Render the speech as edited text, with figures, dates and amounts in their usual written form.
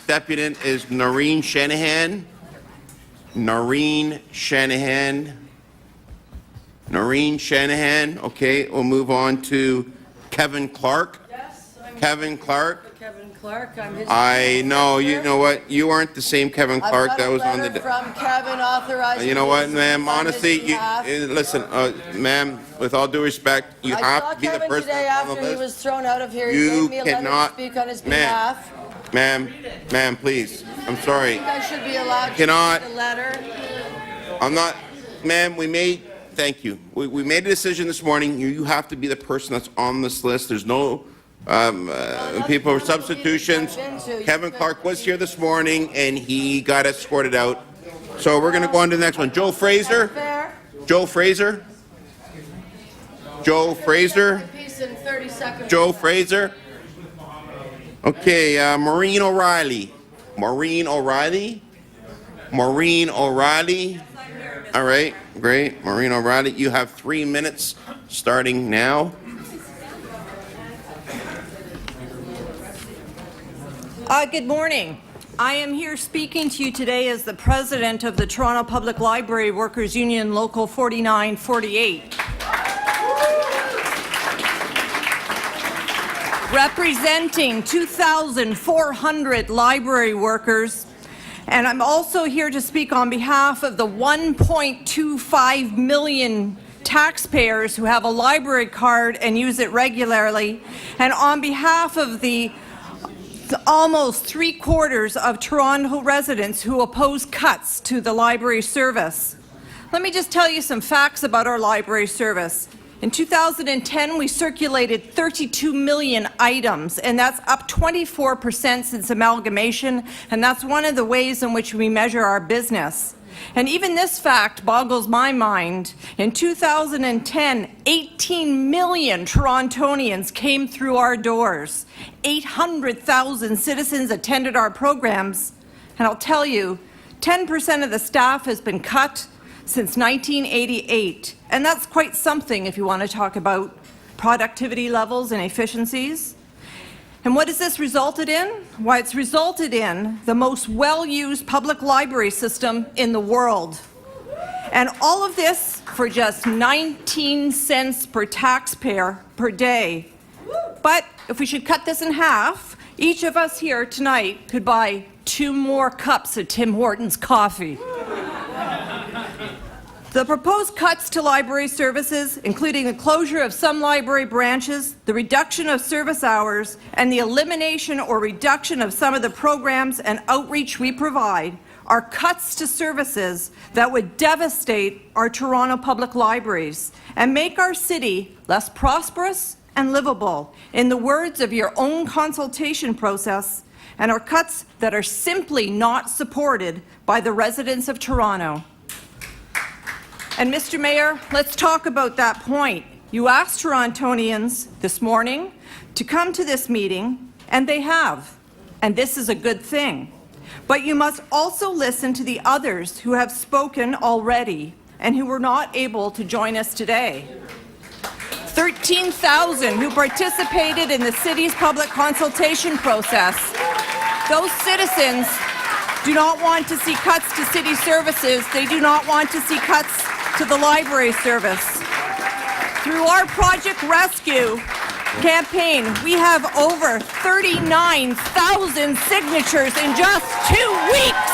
deputant is Noreen Shanahan. Noreen Shanahan. Noreen Shanahan. Okay, we'll move on to Kevin Clark. Yes, I'm Kevin Clark. Kevin Clark. I'm his. I know. You know what? You aren't the same Kevin Clark that was on the. From Kevin authorizing. You know what, ma'am? on his Honestly, behalf. listen, ma'am. With all due respect, you have to be the Kevin person today on the after he was list. thrown out of here. He You gave me a letter to cannot, speak on his ma'am. behalf. Ma'am, please. I'm sorry. I should be allowed to Cannot. read the letter. I'm not, ma'am. Thank you. We made a decision this morning. You have to be the person that's on this list. There's no people or substitutions. Kevin Clark was here this morning and he got escorted out. So we're going to go on to the next one. Joe Fraser. Fair. Joe Fraser. Joe Fraser. Piece in 30 seconds. Joe Fraser. Okay, Maureen O'Reilly. Maureen O'Reilly. Maureen O'Reilly. All right, great. Maureen O'Reilly, you have 3 minutes starting now. Good morning. I am here speaking to you today as the president of the Toronto Public Library Workers Union Local 4948. Representing 2,400 library workers, and I'm also here to speak on behalf of the 1.25 million taxpayers who have a library card and use it regularly, and on behalf of the almost 3/4 of Toronto residents who oppose cuts to the library service. Let me just tell you some facts about our library service. In 2010, we circulated 32 million items, and that's up 24% since amalgamation, and that's one of the ways in which we measure our business. And even this fact boggles my mind. In 2010, 18 million Torontonians came through our doors. 800,000 citizens attended our programs, and I'll tell you, 10% of the staff has been cut since 1988, and that's quite something if you want to talk about productivity levels and efficiencies. And what has this resulted in? Why, it's resulted in the most well-used public library system in the world. And all of this for just 19 cents per taxpayer per day. But if we should cut this in half, each of us here tonight could buy 2 more cups of Tim Hortons coffee. The proposed cuts to library services, including the closure of some library branches, the reduction of service hours, and the elimination or reduction of some of the programs and outreach we provide, are cuts to services that would devastate our Toronto public libraries and make our city less prosperous and livable, in the words of your own consultation process, and are cuts that are simply not supported by the residents of Toronto. And Mr. Mayor, let's talk about that point. You asked Torontonians this morning to come to this meeting, and they have. And this is a good thing. But you must also listen to the others who have spoken already and who were not able to join us today. 13,000 who participated in the city's public consultation process. Those citizens do not want to see cuts to city services. They do not want to see cuts to the library service. Through our Project Rescue campaign, we have over 39,000 signatures in just 2 weeks.